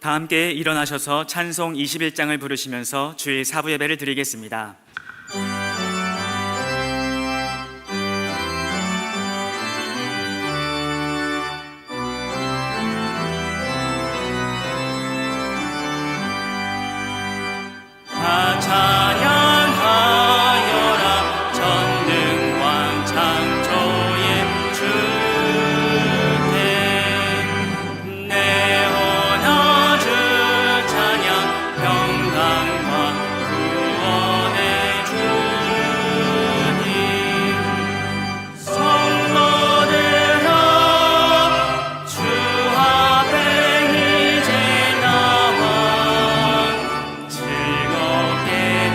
다 함께 일어나셔서 찬송 21장을 부르시면서 주일 사부 예배를 드리겠습니다. 즐겁게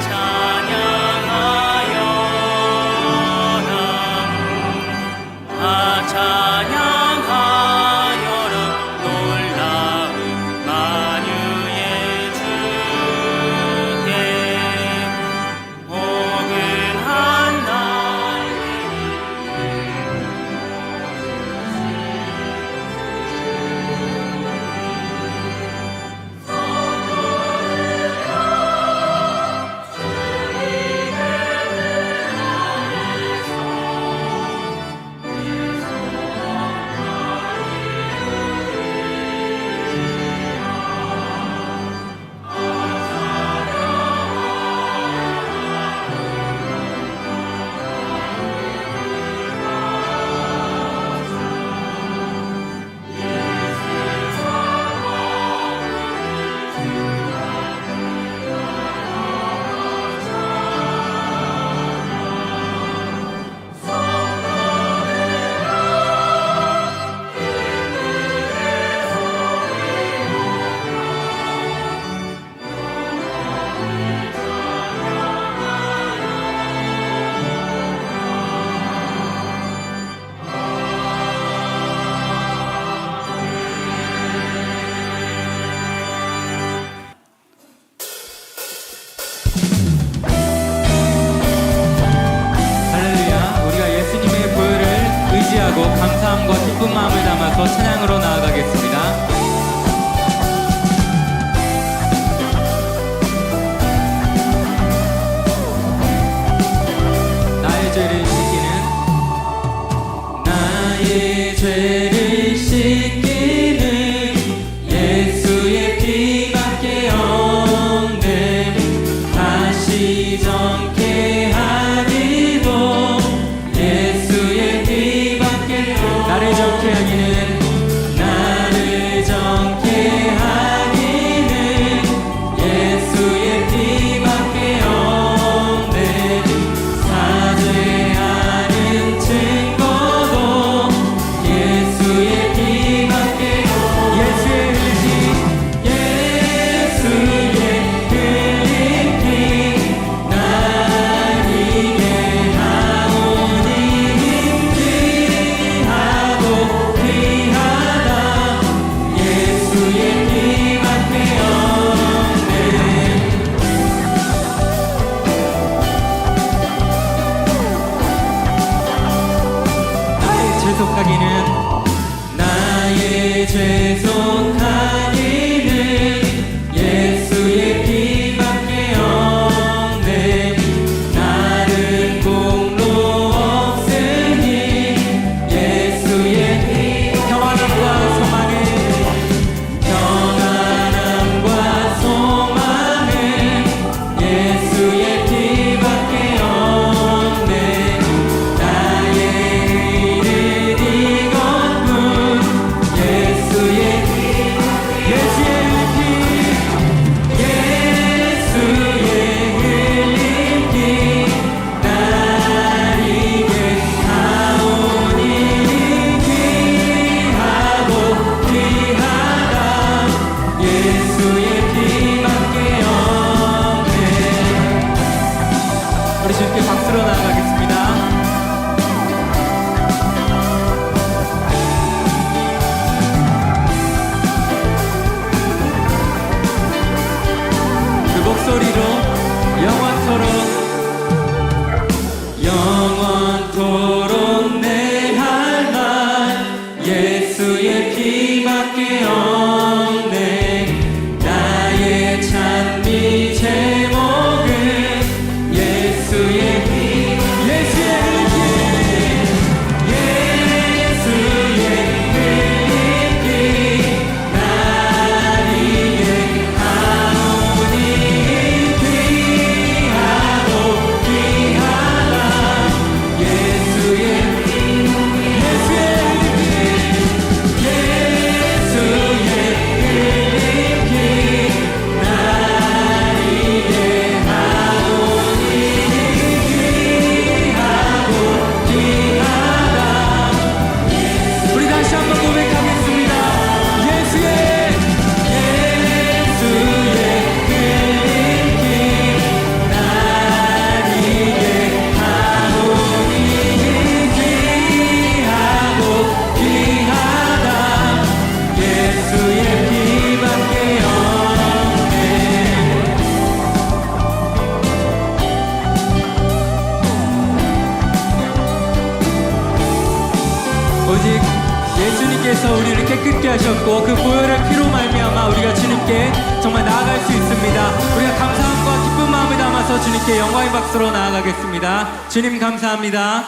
받으시면서 주님께 영광의 박수로 나아가겠습니다. 주님 감사합니다.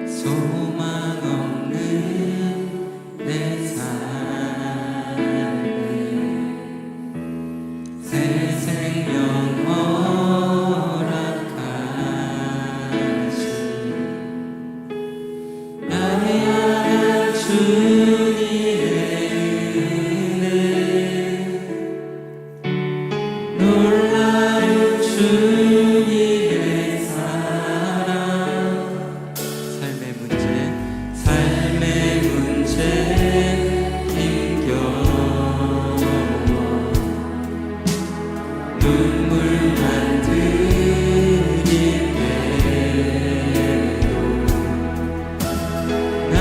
소망 없는 내 삶에 새 생명 허락하신 나의 하나님 주님의 은혜 놀라운 주님의 사랑 삶의 문제 힘겨워 눈물만 들이대도 날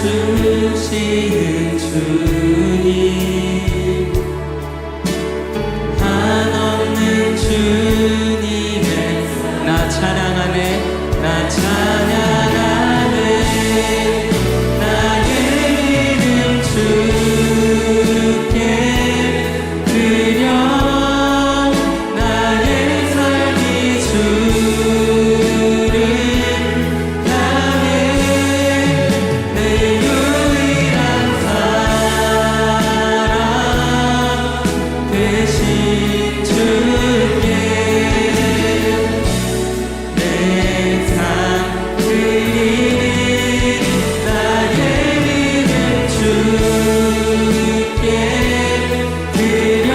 알아주시는 주님 한없는 주님의 나 찬양하네 나 찬양하네 나의 믿음 주께 드려 나의 삶이 주를 향해 내 유일한 사랑 대신 주께 내 삶 드리는 나의 믿음 주께 드려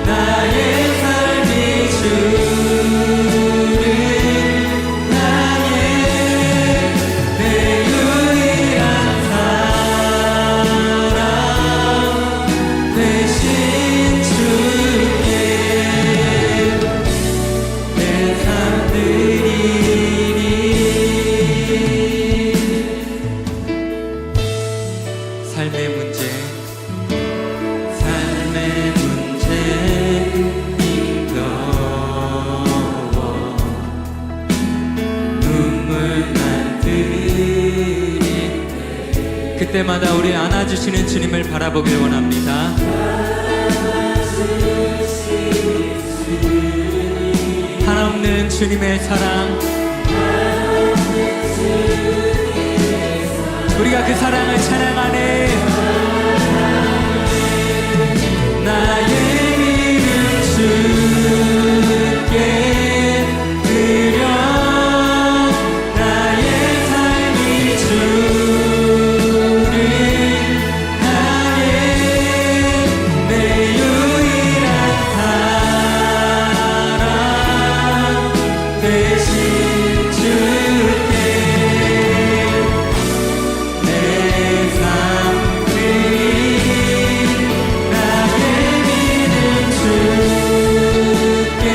나의 삶이 주를 향해 내 유일한 사랑 대신 주께 내 삶 드리니 삶의 문제 힘겨워 눈물만 들일 때 그때마다 우리 안아주시는 주님을 바라보길 원합니다. 한없는 주님의 사랑 우리가 그 사랑을 찬양하네 나의 믿음 주께 드려 나의 삶이 주를 향해 내 유일한 사랑 대신 주께 내 삶 드린 나의 믿음 주께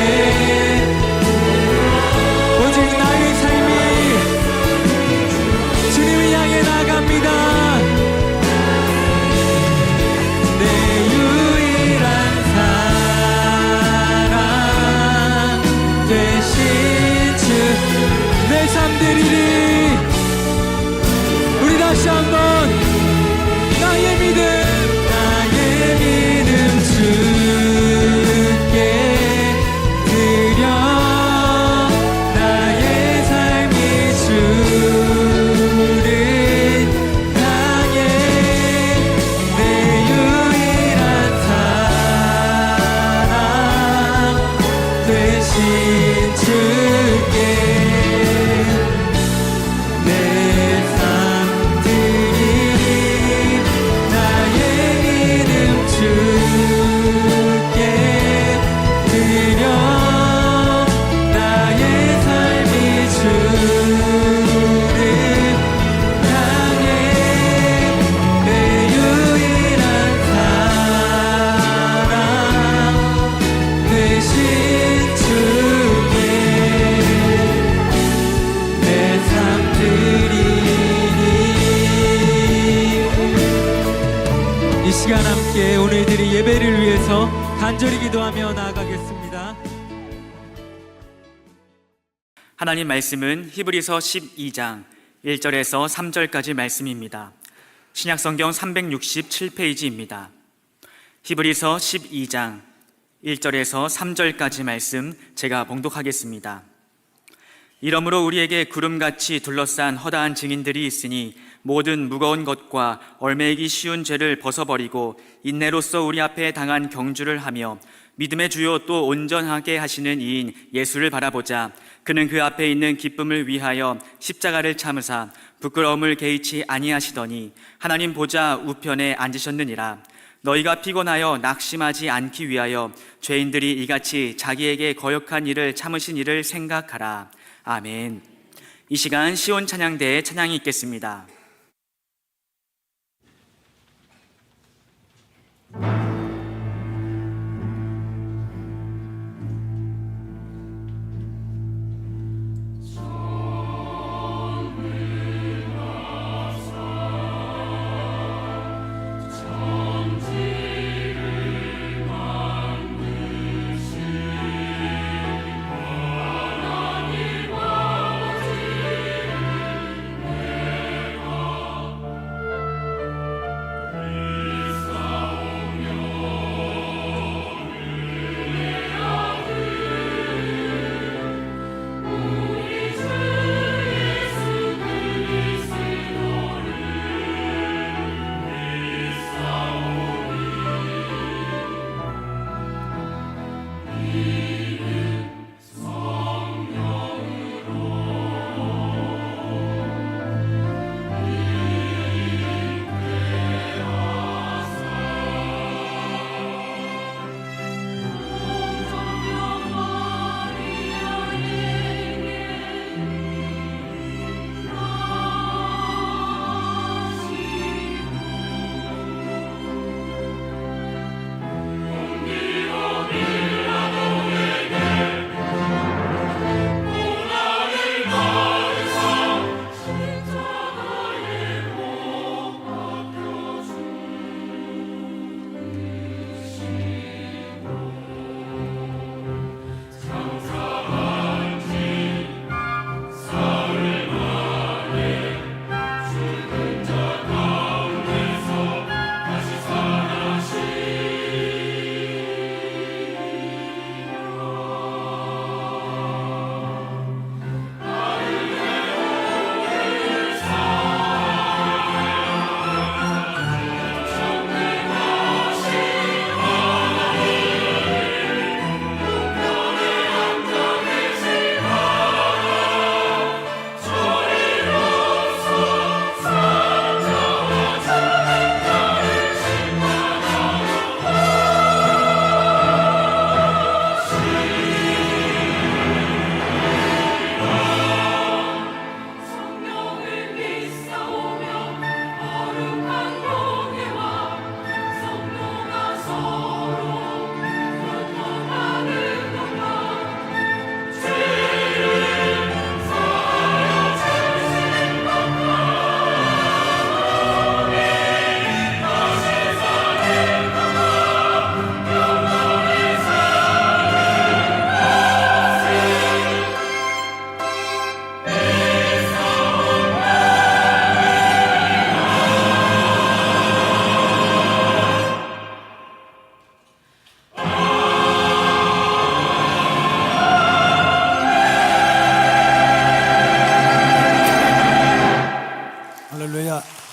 오직 나의 삶이 주님을 향해 나갑니다. 내 유일한 사랑 되신 주 내 삶 드리리 우리 다시 한번 나의 믿음 주께 드려 나의 삶이 주를 향해 내 유일한 사랑 되신 주께 내 삶 드리 간절히 기도하며 나아가겠습니다. 하나님 말씀은 히브리서 12장 1절에서 3절까지 말씀입니다. 신약성경 367페이지입니다. 히브리서 12장 1절에서 3절까지 말씀 제가 봉독하겠습니다. 이러므로 우리에게 구름같이 둘러싼 허다한 증인들이 있으니 모든 무거운 것과 얽매이기 쉬운 죄를 벗어버리고 인내로써 우리 앞에 당한 경주를 하며 믿음의 주요 또 온전하게 하시는 이인 예수를 바라보자. 그는 그 앞에 있는 기쁨을 위하여 십자가를 참으사 부끄러움을 개의치 아니하시더니 하나님 보좌 우편에 앉으셨느니라. 너희가 피곤하여 낙심하지 않기 위하여 죄인들이 이같이 자기에게 거역한 일을 참으신 일을 생각하라. 아멘. 이 시간 시온 찬양대에 찬양이 있겠습니다.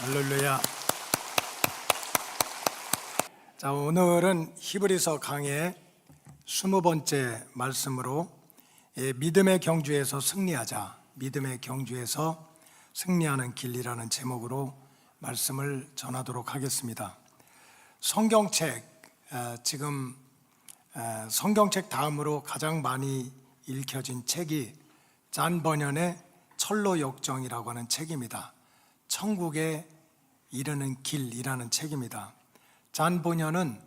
할렐루야. 자, 오늘은 히브리서 강의 20번째 말씀으로 믿음의 경주에서 승리하자, 믿음의 경주에서 승리하는 길이라는 제목으로 말씀을 전하도록 하겠습니다. 성경책, 지금 성경책 다음으로 가장 많이 읽혀진 책이 잔 버년의 철로 역정이라고 하는 책입니다. 천국에 이르는 길이라는 책입니다. 잔 버년은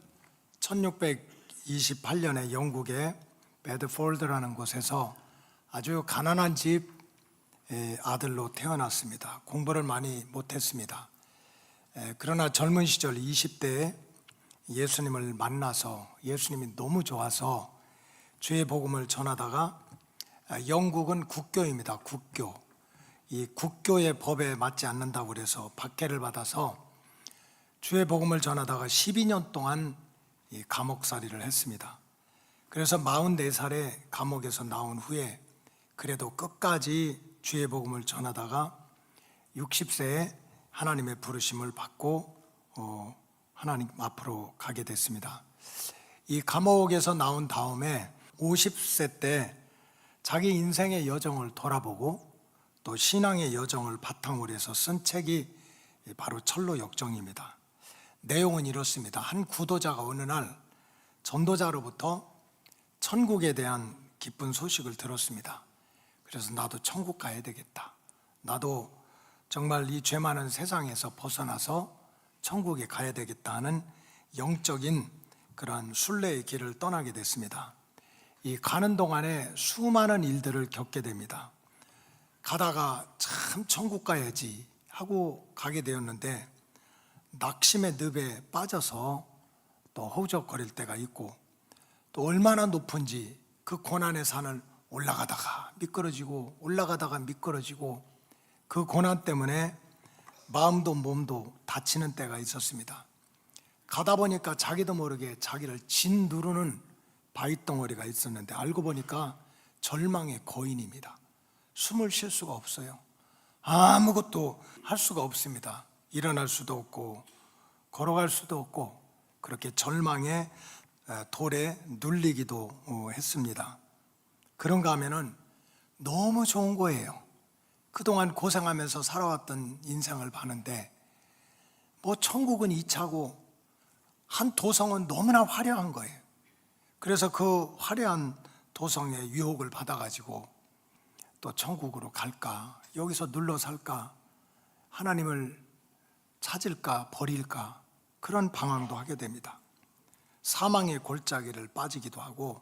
1628년에 영국의 베드폴드라는 곳에서 아주 가난한 집 아들로 태어났습니다. 공부를 많이 못했습니다. 그러나 젊은 시절 20대에 예수님을 만나서 예수님이 너무 좋아서 주의 복음을 전하다가 영국은 국교입니다. 국교. 이 국교의 법에 맞지 않는다고 그래서 박해를 받아서 주의 복음을 전하다가 12년 동안 이 감옥살이를 했습니다. 그래서 44살에 감옥에서 나온 후에 그래도 끝까지 주의 복음을 전하다가 60세에 하나님의 부르심을 받고 하나님 앞으로 가게 됐습니다. 이 감옥에서 나온 다음에 50세 때 자기 인생의 여정을 돌아보고 또 신앙의 여정을 바탕으로 해서 쓴 책이 바로 철로역정입니다. 내용은 이렇습니다. 한 구도자가 어느 날 전도자로부터 천국에 대한 기쁜 소식을 들었습니다. 그래서 나도 천국 가야 되겠다. 나도 정말 이 죄 많은 세상에서 벗어나서 천국에 가야 되겠다 하는 영적인 그러한 순례의 길을 떠나게 됐습니다. 이 가는 동안에 수많은 일들을 겪게 됩니다. 가다가 참 천국 가야지 하고 가게 되었는데 낙심의 늪에 빠져서 또 허우적거릴 때가 있고 또 얼마나 높은지 그 고난의 산을 올라가다가 미끄러지고 올라가다가 미끄러지고 그 고난 때문에 마음도 몸도 다치는 때가 있었습니다. 가다 보니까 자기도 모르게 자기를 짓누르는 바위덩어리가 있었는데 알고 보니까 절망의 거인입니다. 숨을 쉴 수가 없어요. 아무것도 할 수가 없습니다. 일어날 수도 없고 걸어갈 수도 없고 그렇게 절망의 돌에 눌리기도 했습니다. 그런가 하면은 너무 좋은 거예요. 그동안 고생하면서 살아왔던 인생을 봤는데 뭐 천국은 2차고 한 도성은 너무나 화려한 거예요. 그래서 그 화려한 도성의 유혹을 받아가지고 또 천국으로 갈까, 여기서 눌러 살까, 하나님을 찾을까 버릴까 그런 방황도 하게 됩니다. 사망의 골짜기를 빠지기도 하고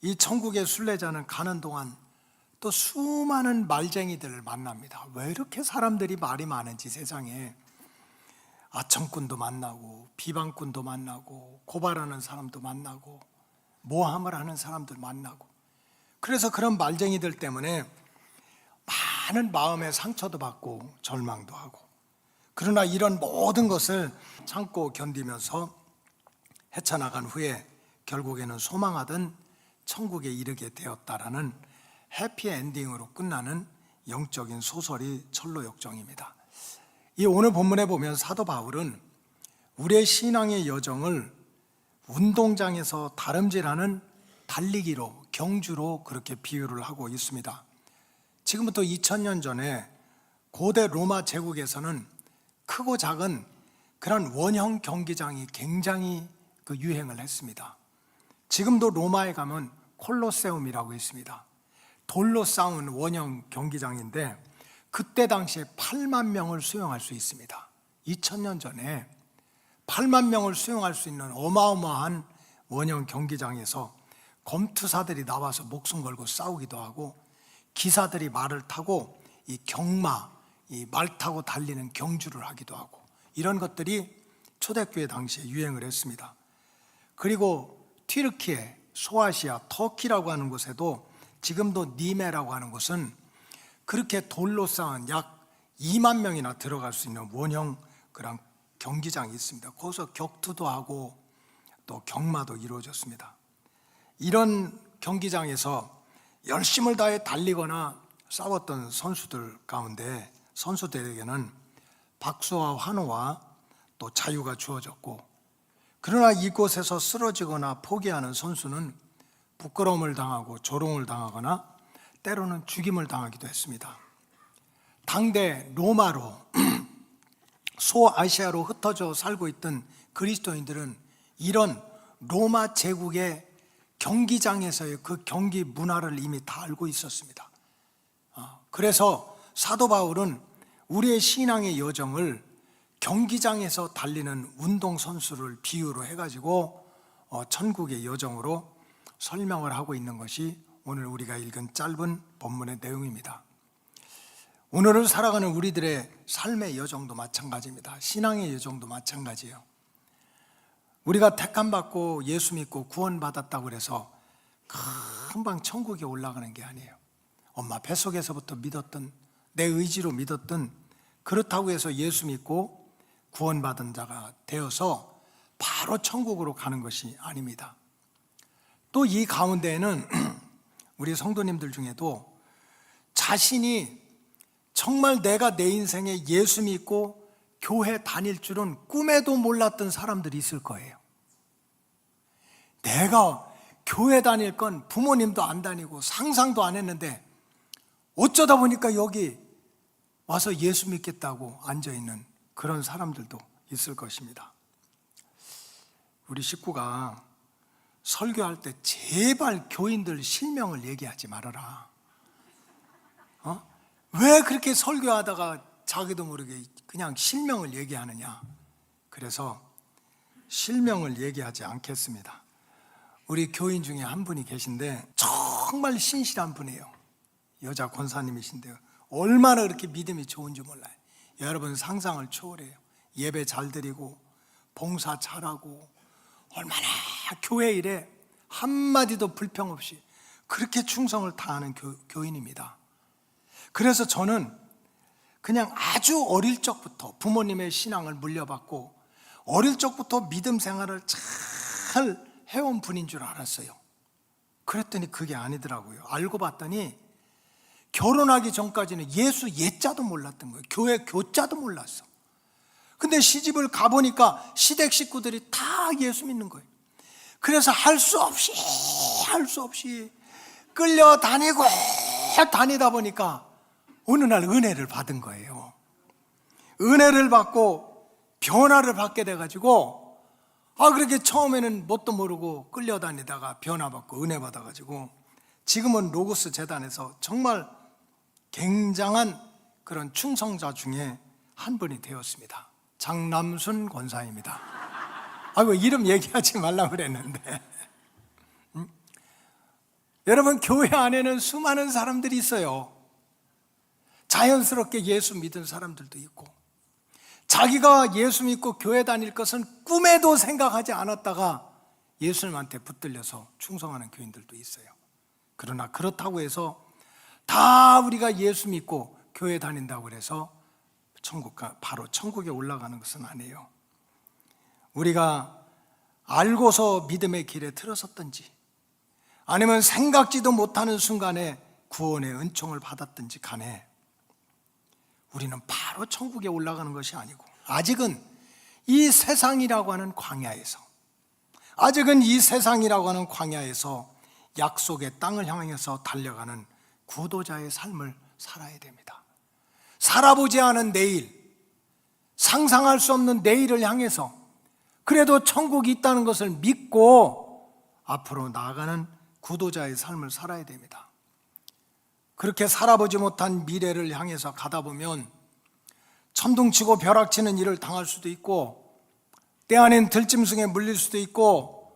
이 천국의 순례자는 가는 동안 또 수많은 말쟁이들을 만납니다. 왜 이렇게 사람들이 말이 많은지 세상에 아청꾼도 만나고 비방꾼도 만나고 고발하는 사람도 만나고 모함을 하는 사람들 만나고 그래서 그런 말쟁이들 때문에 많은 마음의 상처도 받고 절망도 하고 그러나 이런 모든 것을 참고 견디면서 헤쳐나간 후에 결국에는 소망하던 천국에 이르게 되었다라는 해피엔딩으로 끝나는 영적인 소설이 철로역정입니다. 이 오늘 본문에 보면 사도 바울은 우리의 신앙의 여정을 운동장에서 다름질하는 달리기로 경주로 그렇게 비유를 하고 있습니다. 지금부터 2000년 전에 고대 로마 제국에서는 크고 작은 그런 원형 경기장이 굉장히 유행을 했습니다. 지금도 로마에 가면 콜로세움이라고 있습니다. 돌로 쌓은 원형 경기장인데 그때 당시에 8만 명을 수용할 수 있습니다. 2000년 전에 8만 명을 수용할 수 있는 어마어마한 원형 경기장에서 검투사들이 나와서 목숨 걸고 싸우기도 하고 기사들이 말을 타고 이 경마, 이 말 타고 달리는 경주를 하기도 하고 이런 것들이 초대교회 당시에 유행을 했습니다. 그리고 튀르키예, 소아시아, 터키라고 하는 곳에도 지금도 니메라고 하는 곳은 그렇게 돌로 쌓은 약 2만 명이나 들어갈 수 있는 원형 그런 경기장이 있습니다. 거기서 격투도 하고 또 경마도 이루어졌습니다. 이런 경기장에서 열심을 다해 달리거나 싸웠던 선수들 가운데 선수들에게는 박수와 환호와 또 자유가 주어졌고 그러나 이곳에서 쓰러지거나 포기하는 선수는 부끄러움을 당하고 조롱을 당하거나 때로는 죽임을 당하기도 했습니다. 당대 로마로 소아시아로 흩어져 살고 있던 그리스도인들은 이런 로마 제국의 경기장에서의 그 경기 문화를 이미 다 알고 있었습니다. 그래서 사도 바울은 우리의 신앙의 여정을 경기장에서 달리는 운동선수를 비유로 해가지고 천국의 여정으로 설명을 하고 있는 것이 오늘 우리가 읽은 짧은 본문의 내용입니다. 오늘을 살아가는 우리들의 삶의 여정도 마찬가지입니다. 신앙의 여정도 마찬가지예요. 우리가 택함받고 예수 믿고 구원받았다고 해서 금방 천국에 올라가는 게 아니에요. 엄마 뱃속에서부터 믿었던, 내 의지로 믿었던, 그렇다고 해서 예수 믿고 구원받은 자가 되어서 바로 천국으로 가는 것이 아닙니다. 또 이 가운데에는 우리 성도님들 중에도 자신이 정말 내가 내 인생에 예수 믿고 교회 다닐 줄은 꿈에도 몰랐던 사람들이 있을 거예요. 내가 교회 다닐 건 부모님도 안 다니고 상상도 안 했는데 어쩌다 보니까 여기 와서 예수 믿겠다고 앉아있는 그런 사람들도 있을 것입니다. 우리 식구가 설교할 때 제발 교인들 실명을 얘기하지 말아라. 왜 그렇게 설교하다가 자기도 모르게 그냥 실명을 얘기하느냐. 그래서 실명을 얘기하지 않겠습니다. 우리 교인 중에 한 분이 계신데 정말 신실한 분이에요. 여자 권사님이신데요, 얼마나 그렇게 믿음이 좋은지 몰라요. 여러분 상상을 초월해요. 예배 잘 드리고 봉사 잘하고 얼마나 교회 일에 한마디도 불평 없이 그렇게 충성을 다하는 교인입니다. 그래서 저는 그냥 아주 어릴 적부터 부모님의 신앙을 물려받고 어릴 적부터 믿음 생활을 잘 해온 분인 줄 알았어요. 그랬더니 그게 아니더라고요. 알고 봤더니 결혼하기 전까지는 예수 예자도 몰랐던 거예요. 교회 교자도 몰랐어. 근데 시집을 가보니까 시댁 식구들이 다 예수 믿는 거예요. 그래서 할 수 없이 끌려다니고 다니다 보니까 어느 날 은혜를 받은 거예요. 은혜를 받고 변화를 받게 돼가지고 그렇게 처음에는 뭣도 모르고 끌려다니다가 변화받고 은혜 받아가지고 지금은 로고스 재단에서 정말 굉장한 그런 충성자 중에 한 분이 되었습니다. 장남순 권사입니다. 이름 얘기하지 말라고 그랬는데 여러분, 교회 안에는 수많은 사람들이 있어요. 자연스럽게 예수 믿은 사람들도 있고 자기가 예수 믿고 교회 다닐 것은 꿈에도 생각하지 않았다가 예수님한테 붙들려서 충성하는 교인들도 있어요. 그러나 그렇다고 해서 다 우리가 예수 믿고 교회 다닌다고 해서 바로 천국에 올라가는 것은 아니에요. 우리가 알고서 믿음의 길에 들어섰든지 아니면 생각지도 못하는 순간에 구원의 은총을 받았든지 간에 우리는 바로 천국에 올라가는 것이 아니고 아직은 이 세상이라고 하는 광야에서 약속의 땅을 향해서 달려가는 구도자의 삶을 살아야 됩니다. 살아보지 않은 내일, 상상할 수 없는 내일을 향해서 그래도 천국이 있다는 것을 믿고 앞으로 나아가는 구도자의 삶을 살아야 됩니다. 그렇게 살아보지 못한 미래를 향해서 가다 보면 천둥치고 벼락치는 일을 당할 수도 있고 때 아닌 들짐승에 물릴 수도 있고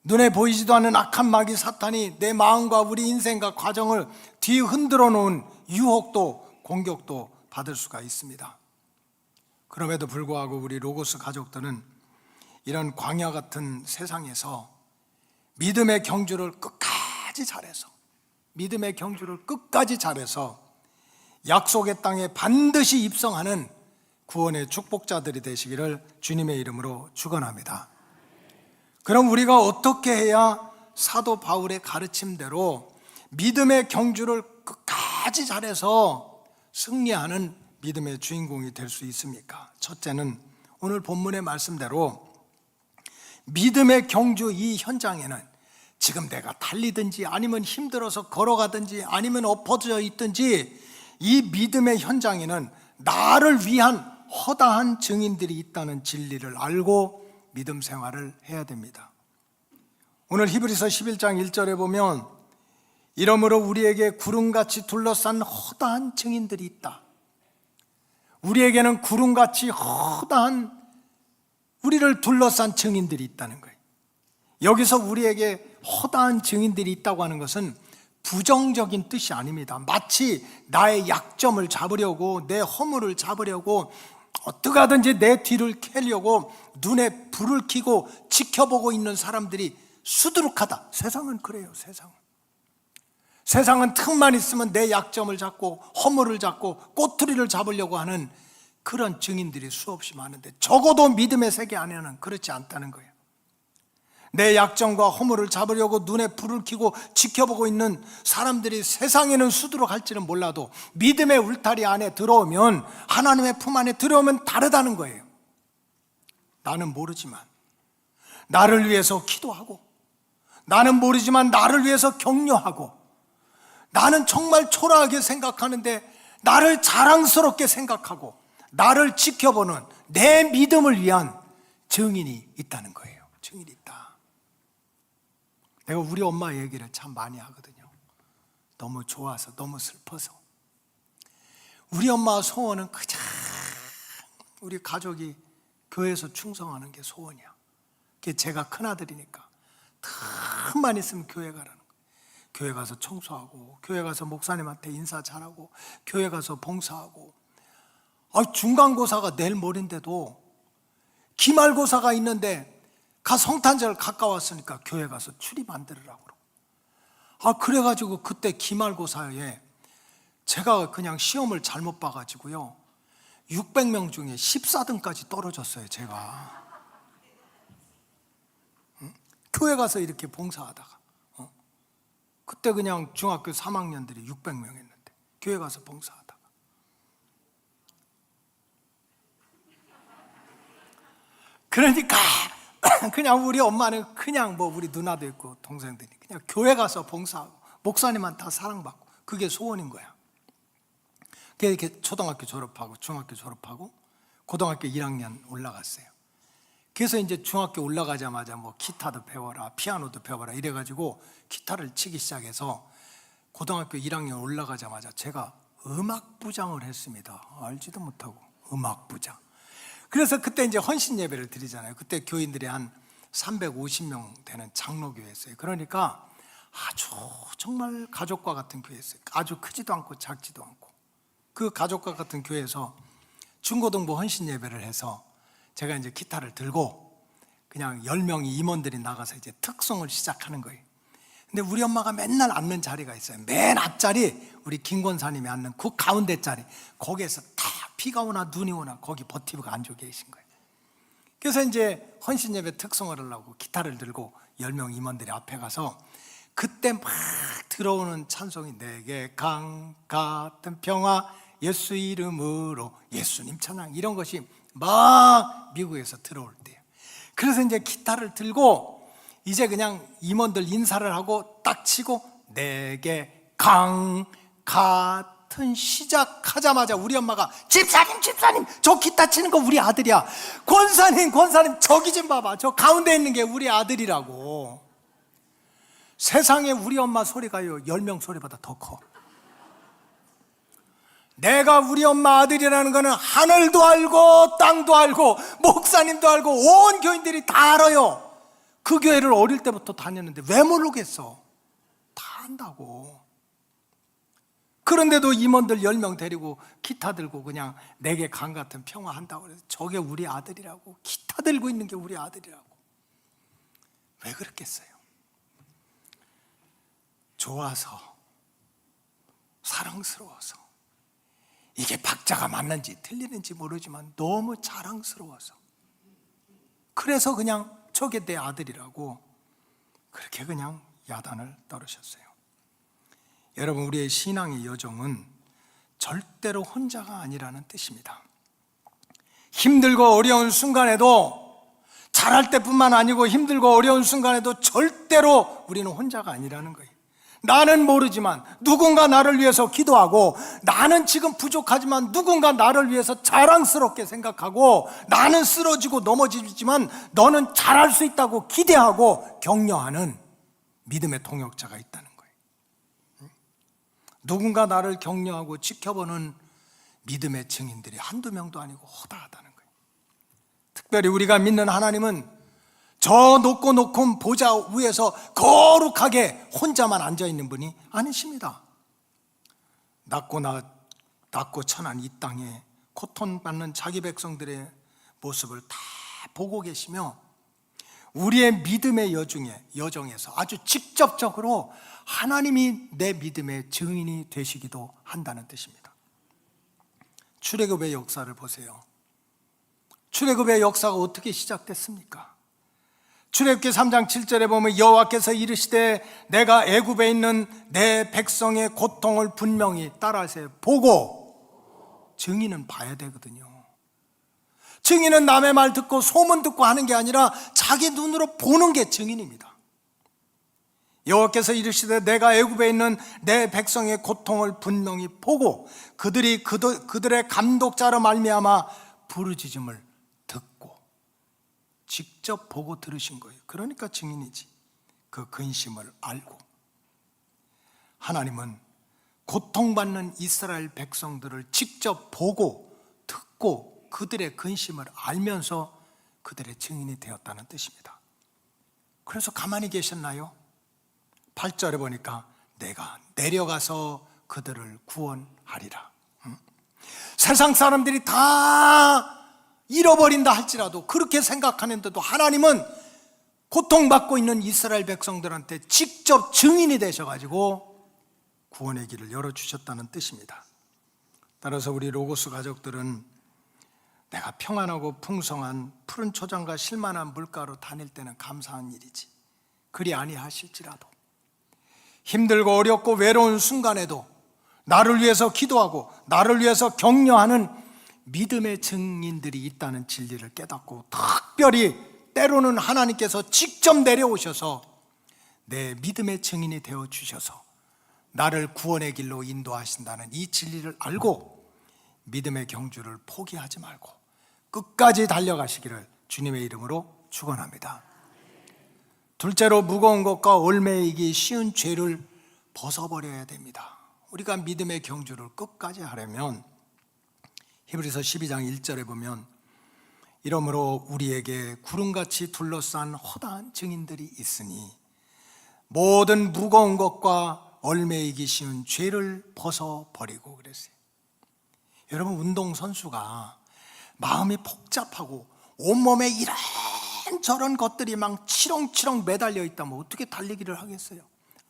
눈에 보이지도 않는 악한 마귀 사탄이 내 마음과 우리 인생과 과정을 뒤흔들어 놓은 유혹도 공격도 받을 수가 있습니다. 그럼에도 불구하고 우리 로고스 가족들은 이런 광야 같은 세상에서 믿음의 경주를 끝까지 잘해서 약속의 땅에 반드시 입성하는 구원의 축복자들이 되시기를 주님의 이름으로 축원합니다. 그럼 우리가 어떻게 해야 사도 바울의 가르침대로 믿음의 경주를 끝까지 잘해서 승리하는 믿음의 주인공이 될 수 있습니까? 첫째는 오늘 본문의 말씀대로 믿음의 경주 이 현장에는 지금 내가 달리든지 아니면 힘들어서 걸어가든지 아니면 엎어져 있든지 이 믿음의 현장에는 나를 위한 허다한 증인들이 있다는 진리를 알고 믿음 생활을 해야 됩니다. 오늘 히브리서 11장 1절에 보면 이러므로 우리에게 구름같이 둘러싼 허다한 증인들이 있다. 우리에게는 구름같이 허다한 우리를 둘러싼 증인들이 있다는 거예요. 여기서 우리에게 허다한 증인들이 있다고 하는 것은 부정적인 뜻이 아닙니다. 마치 나의 약점을 잡으려고 내 허물을 잡으려고 어떻게 하든지 내 뒤를 캐려고 눈에 불을 켜고 지켜보고 있는 사람들이 수두룩하다. 세상은 그래요. 세상은 틈만 있으면 내 약점을 잡고 허물을 잡고 꼬투리를 잡으려고 하는 그런 증인들이 수없이 많은데, 적어도 믿음의 세계 안에는 그렇지 않다는 거예요. 내 약점과 허물을 잡으려고 눈에 불을 켜고 지켜보고 있는 사람들이 세상에는 수두룩할지는 몰라도 믿음의 울타리 안에 들어오면, 하나님의 품 안에 들어오면 다르다는 거예요. 나는 모르지만 나를 위해서 기도하고, 나는 모르지만 나를 위해서 격려하고, 나는 정말 초라하게 생각하는데 나를 자랑스럽게 생각하고 나를 지켜보는 내 믿음을 위한 증인이 있다는 거예요. 증인이 있다. 내가 우리 엄마 얘기를 참 많이 하거든요. 너무 좋아서, 너무 슬퍼서. 우리 엄마 소원은 그냥 우리 가족이 교회에서 충성하는 게 소원이야. 그게 제가 큰아들이니까 틈만 있으면 교회 가라는 거예요. 교회 가서 청소하고, 교회 가서 목사님한테 인사 잘하고, 교회 가서 봉사하고. 중간고사가 내일 모레인데도 기말고사가 있는데 성탄절 가까웠으니까 교회 가서 출입 안 들으라고 그러고. 그래가지고 그때 기말고사에 제가 그냥 시험을 잘못 봐가지고요, 600명 중에 14등까지 떨어졌어요. 제가 교회 가서 이렇게 봉사하다가, 그때 그냥 중학교 3학년들이 600명 했는데 교회 가서 봉사하다가. 그러니까 그냥 우리 엄마는 그냥 우리 누나도 있고 동생들이 그냥 교회 가서 봉사하고 목사님한테 다 사랑받고, 그게 소원인 거야. 이렇게 초등학교 졸업하고 중학교 졸업하고 고등학교 1학년 올라갔어요. 그래서 이제 중학교 올라가자마자 기타도 배워라, 피아노도 배워라 이래가지고 기타를 치기 시작해서 고등학교 1학년 올라가자마자 제가 음악부장을 했습니다. 알지도 못하고 음악부장. 그래서 그때 이제 헌신 예배를 드리잖아요. 그때 교인들이 한 350명 되는 장로교회였어요. 그러니까 아주 정말 가족과 같은 교회였어요. 아주 크지도 않고 작지도 않고. 그 가족과 같은 교회에서 중고등부 헌신 예배를 해서 제가 이제 기타를 들고 그냥 10명의 임원들이 나가서 이제 특송을 시작하는 거예요. 근데 우리 엄마가 맨날 앉는 자리가 있어요. 맨 앞자리, 우리 김 권사님이 앉는 그 가운데 자리, 거기에서 다 비가 오나 눈이 오나 거기 버티고 앉아 계신 거예요. 그래서 이제 헌신 예배 특송을 하려고 기타를 들고 10명 임원들이 앞에 가서, 그때 막 들어오는 찬송이 내게 강 같은 평화 예수 이름으로, 예수님 찬양, 이런 것이 막 미국에서 들어올 때요. 그래서 이제 기타를 들고 이제 그냥 임원들 인사를 하고 딱 치고 내게 강 같은 시작하자마자 우리 엄마가 집사님 저 기타 치는 거 우리 아들이야. 권사님 저기 좀 봐봐, 저 가운데 있는 게 우리 아들이라고. 세상에 우리 엄마 소리가요 10명 소리보다 더 커. 내가 우리 엄마 아들이라는 거는 하늘도 알고 땅도 알고 목사님도 알고 온 교인들이 다 알아요. 그 교회를 어릴 때부터 다녔는데 왜 모르겠어? 다 안다고. 그런데도 임원들 10명 데리고 기타 들고 그냥 내게 강 같은 평화 한다고 그래서 저게 우리 아들이라고, 기타 들고 있는 게 우리 아들이라고. 왜 그랬겠어요? 좋아서, 사랑스러워서. 이게 박자가 맞는지 틀리는지 모르지만 너무 자랑스러워서. 그래서 그냥 저게 내 아들이라고 그렇게 그냥 야단을 떨으셨어요. 여러분, 우리의 신앙의 여정은 절대로 혼자가 아니라는 뜻입니다. 힘들고 어려운 순간에도, 잘할 때뿐만 아니고 힘들고 어려운 순간에도 절대로 우리는 혼자가 아니라는 거예요. 나는 모르지만 누군가 나를 위해서 기도하고, 나는 지금 부족하지만 누군가 나를 위해서 자랑스럽게 생각하고, 나는 쓰러지고 넘어지지만 너는 잘할 수 있다고 기대하고 격려하는 믿음의 동역자가 있다는 거예요. 누군가 나를 격려하고 지켜보는 믿음의 증인들이 한두 명도 아니고 허다하다는 거예요. 특별히 우리가 믿는 하나님은 저 높고 높은 보좌 위에서 거룩하게 혼자만 앉아있는 분이 아니십니다. 낮고 천한 이 땅에 고통받는 자기 백성들의 모습을 다 보고 계시며 우리의 믿음의 여정에서 아주 직접적으로 하나님이 내 믿음의 증인이 되시기도 한다는 뜻입니다. 출애굽의 역사를 보세요. 출애굽의 역사가 어떻게 시작됐습니까? 출애굽기 3장 7절에 보면 여호와께서 이르시되 내가 애굽에 있는 내 백성의 고통을 분명히 따라서 보고, 증인은 봐야 되거든요. 증인은 남의 말 듣고 소문 듣고 하는 게 아니라 자기 눈으로 보는 게 증인입니다. 여호와께서 이르시되 내가 애굽에 있는 내 백성의 고통을 분명히 보고 그들이 그들의 감독자로 말미암아 부르짖음을 듣고, 직접 보고 들으신 거예요. 그러니까 증인이지. 그 근심을 알고. 하나님은 고통받는 이스라엘 백성들을 직접 보고 듣고 그들의 근심을 알면서 그들의 증인이 되었다는 뜻입니다. 그래서 가만히 계셨나요? 8절에 보니까 내가 내려가서 그들을 구원하리라. 세상 사람들이 다 잃어버린다 할지라도 그렇게 생각하는데도 하나님은 고통받고 있는 이스라엘 백성들한테 직접 증인이 되셔가지고 구원의 길을 열어주셨다는 뜻입니다. 따라서 우리 로고스 가족들은 내가 평안하고 풍성한 푸른 초장과 실만한 물가로 다닐 때는 감사한 일이지, 그리 아니하실지라도 힘들고 어렵고 외로운 순간에도 나를 위해서 기도하고 나를 위해서 격려하는 믿음의 증인들이 있다는 진리를 깨닫고, 특별히 때로는 하나님께서 직접 내려오셔서 내 믿음의 증인이 되어 주셔서 나를 구원의 길로 인도하신다는 이 진리를 알고 믿음의 경주를 포기하지 말고 끝까지 달려가시기를 주님의 이름으로 축원합니다. 둘째로, 무거운 것과 얽매이기 쉬운 죄를 벗어버려야 됩니다. 우리가 믿음의 경주를 끝까지 하려면 히브리서 12장 1절에 보면 이러므로 우리에게 구름같이 둘러싼 허다한 증인들이 있으니 모든 무거운 것과 얽매이기 쉬운 죄를 벗어버리고 그랬어요. 여러분, 운동선수가 마음이 복잡하고 온몸에 이런저런 것들이 막 치렁치렁 매달려 있다면 어떻게 달리기를 하겠어요?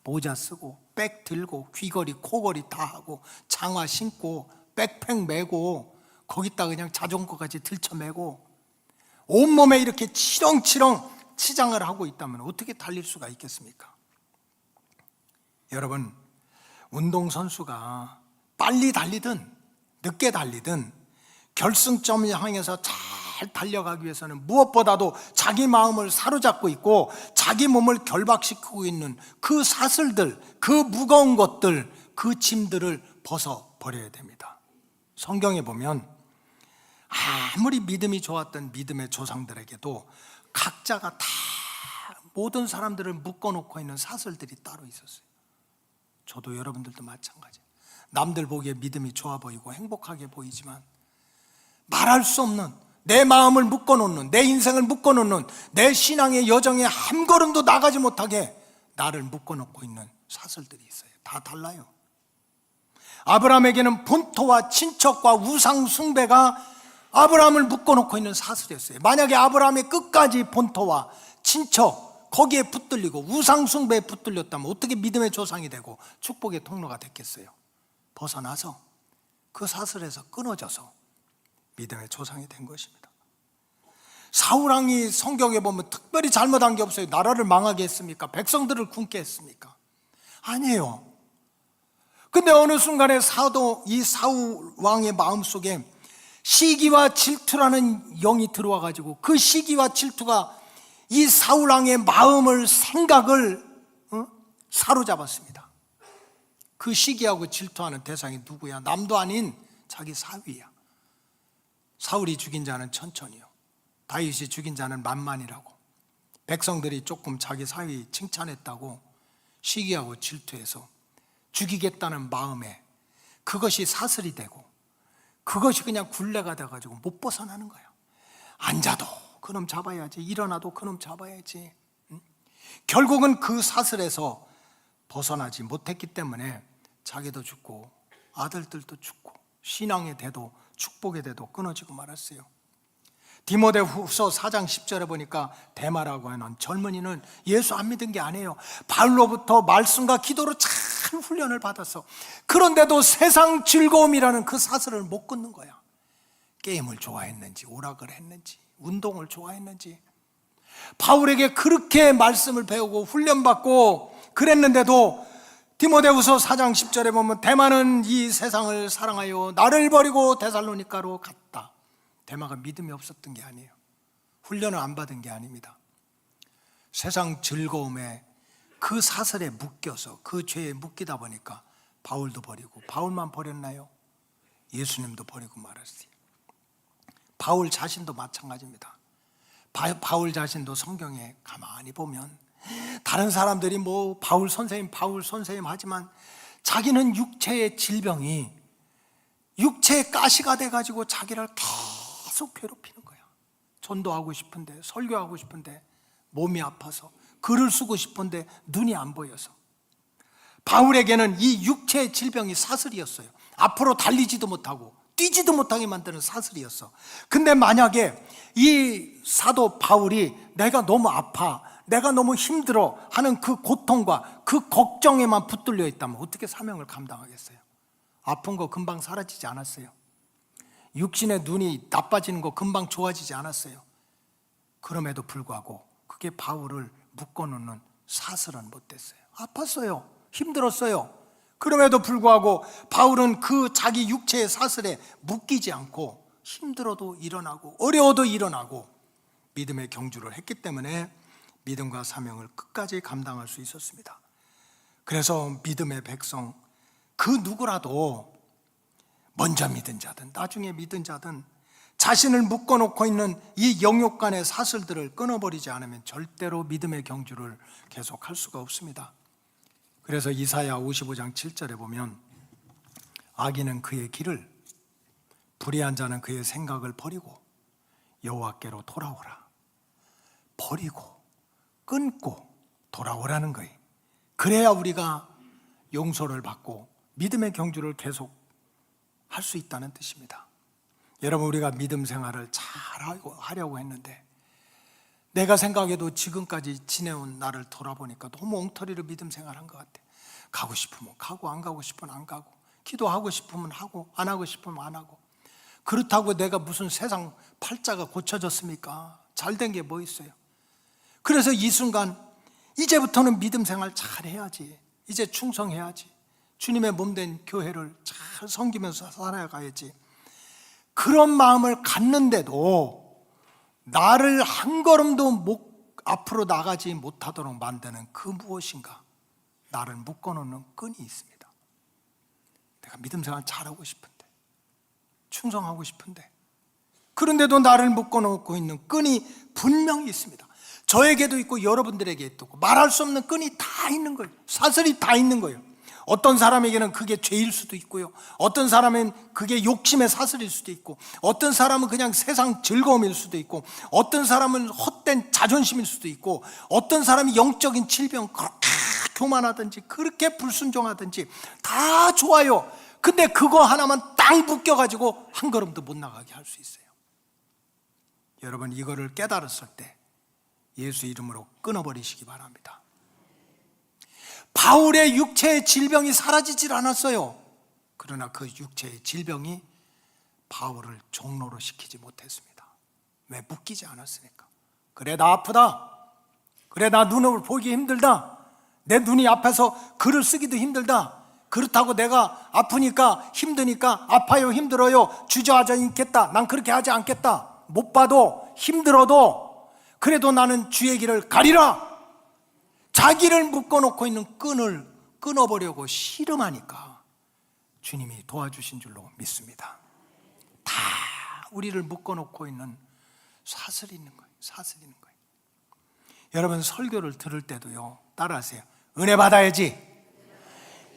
모자 쓰고 백 들고 귀걸이 코걸이 다 하고 장화 신고 백팩 메고 거기다 그냥 자전거까지 들쳐매고 온몸에 이렇게 치렁치렁 치장을 하고 있다면 어떻게 달릴 수가 있겠습니까? 여러분, 운동선수가 빨리 달리든 늦게 달리든 결승점을 향해서 잘 달려가기 위해서는 무엇보다도 자기 마음을 사로잡고 있고 자기 몸을 결박시키고 있는 그 사슬들, 그 무거운 것들, 그 짐들을 벗어버려야 됩니다. 성경에 보면 아무리 믿음이 좋았던 믿음의 조상들에게도 각자가 다 모든 사람들을 묶어놓고 있는 사슬들이 따로 있었어요. 저도 여러분들도 마찬가지예요. 남들 보기에 믿음이 좋아 보이고 행복하게 보이지만 말할 수 없는, 내 마음을 묶어놓는, 내 인생을 묶어놓는, 내 신앙의 여정에 한 걸음도 나가지 못하게 나를 묶어놓고 있는 사슬들이 있어요. 다 달라요. 아브라함에게는 본토와 친척과 우상 숭배가 아브라함을 묶어놓고 있는 사슬이었어요. 만약에 아브라함이 끝까지 본토와 친척 거기에 붙들리고 우상 숭배에 붙들렸다면 어떻게 믿음의 조상이 되고 축복의 통로가 됐겠어요? 벗어나서 그 사슬에서 끊어져서 믿음의 조상이 된 것입니다. 사울왕이 성경에 보면 특별히 잘못한 게 없어요. 나라를 망하게 했습니까? 백성들을 굶게 했습니까? 아니에요. 근데 어느 순간에 이 사울왕의 마음속에 시기와 질투라는 영이 들어와 가지고 그 시기와 질투가 이 사울왕의 마음을, 생각을 사로잡았습니다. 그 시기하고 질투하는 대상이 누구야? 남도 아닌 자기 사위야. 사울이 죽인 자는 천천히요, 다윗이 죽인 자는 만만이라고. 백성들이 조금 자기 사위 칭찬했다고 시기하고 질투해서 죽이겠다는 마음에 그것이 사슬이 되고 그것이 그냥 굴레가 돼가지고 못 벗어나는 거야. 앉아도 그놈 잡아야지, 일어나도 그놈 잡아야지. 결국은 그 사슬에서 벗어나지 못했기 때문에 자기도 죽고 아들들도 죽고 신앙의 대도 축복의 대도 끊어지고 말았어요. 디모데후서 4장 10절에 보니까 데마라고 하는 젊은이는 예수 안 믿은 게 아니에요. 바울로부터 말씀과 기도로 잘 훈련을 받았어. 그런데도 세상 즐거움이라는 그 사슬을 못 끊는 거야. 게임을 좋아했는지, 오락을 했는지, 운동을 좋아했는지. 바울에게 그렇게 말씀을 배우고 훈련받고 그랬는데도 디모데후서 4장 10절에 보면 데마는 이 세상을 사랑하여 나를 버리고 데살로니가로 갔다. 데마가 믿음이 없었던 게 아니에요. 훈련을 안 받은 게 아닙니다. 세상 즐거움에 그 사슬에 묶여서 그 죄에 묶이다 보니까 바울도 버리고, 바울만 버렸나요? 예수님도 버리고 말았어요. 바울 자신도 마찬가지입니다. 바울 자신도 성경에 가만히 보면 다른 사람들이 뭐 바울 선생님 하지만 자기는 육체의 질병이 육체의 가시가 돼가지고 자기를 계속 괴롭히는 거야. 전도하고 싶은데, 설교하고 싶은데 몸이 아파서, 글을 쓰고 싶은데 눈이 안 보여서. 바울에게는 이 육체의 질병이 사슬이었어요. 앞으로 달리지도 못하고 뛰지도 못하게 만드는 사슬이었어. 근데 만약에 이 사도 바울이 내가 너무 아파, 내가 너무 힘들어 하는 그 고통과 그 걱정에만 붙들려 있다면 어떻게 사명을 감당하겠어요? 아픈 거 금방 사라지지 않았어요. 육신의 눈이 나빠지는 거 금방 좋아지지 않았어요. 그럼에도 불구하고 그게 바울을 묶어놓는 사슬은 못 됐어요. 아팠어요. 힘들었어요. 그럼에도 불구하고 바울은 그 자기 육체의 사슬에 묶이지 않고 힘들어도 일어나고 어려워도 일어나고 믿음의 경주를 했기 때문에 믿음과 사명을 끝까지 감당할 수 있었습니다. 그래서 믿음의 백성 그 누구라도 먼저 믿은 자든 나중에 믿은 자든 자신을 묶어놓고 있는 이 영육간의 사슬들을 끊어버리지 않으면 절대로 믿음의 경주를 계속할 수가 없습니다. 그래서 이사야 55장 7절에 보면 악인은 그의 길을, 불의한 자는 그의 생각을 버리고 여호와께로 돌아오라. 버리고 끊고 돌아오라는 거예요. 그래야 우리가 용서를 받고 믿음의 경주를 계속 할 수 있다는 뜻입니다. 여러분, 우리가 믿음 생활을 잘 하려고 했는데 내가 생각해도 지금까지 지내온 나를 돌아보니까 너무 엉터리로 믿음 생활한 것 같아. 가고 싶으면 가고 안 가고 싶으면 안 가고, 기도하고 싶으면 하고 안 하고 싶으면 안 하고. 그렇다고 내가 무슨 세상 팔자가 고쳐졌습니까? 잘된 게 뭐 있어요? 그래서 이 순간 이제부터는 믿음 생활 잘 해야지. 이제 충성해야지. 주님의 몸된 교회를 잘 섬기면서 살아가야지. 그런 마음을 갖는데도 나를 한 걸음도 앞으로 나가지 못하도록 만드는 그 무엇인가, 나를 묶어놓는 끈이 있습니다. 내가 믿음 생활 잘하고 싶은데, 충성하고 싶은데, 그런데도 나를 묶어놓고 있는 끈이 분명히 있습니다. 저에게도 있고 여러분들에게 있고 말할 수 없는 끈이 다 있는 거예요. 사슬이 다 있는 거예요. 어떤 사람에게는 그게 죄일 수도 있고요, 어떤 사람은 그게 욕심의 사슬일 수도 있고, 어떤 사람은 그냥 세상 즐거움일 수도 있고, 어떤 사람은 헛된 자존심일 수도 있고, 어떤 사람이 영적인 질병, 그렇게 교만하든지 그렇게 불순종하든지 다 좋아요. 근데 그거 하나만 딱 묶여가지고 한 걸음도 못 나가게 할 수 있어요. 여러분, 이거를 깨달았을 때 예수 이름으로 끊어버리시기 바랍니다. 바울의 육체의 질병이 사라지질 않았어요. 그러나 그 육체의 질병이 바울을 종로로 시키지 못했습니다. 왜? 묶이지 않았으니까. 그래, 나 아프다. 그래, 나 눈을 보기 힘들다. 내 눈이 아파서 글을 쓰기도 힘들다. 그렇다고 내가 아프니까 힘드니까 아파요, 힘들어요, 주저하지 않겠다. 난 그렇게 하지 않겠다. 못 봐도 힘들어도 그래도 나는 주의 길을 가리라. 자기를 묶어놓고 있는 끈을 끊어보려고 씨름하니까 주님이 도와주신 줄로 믿습니다. 다 우리를 묶어놓고 있는 사슬이 있는 거예요. 사슬이 있는 거예요. 여러분, 설교를 들을 때도요, 따라하세요. 은혜 받아야지.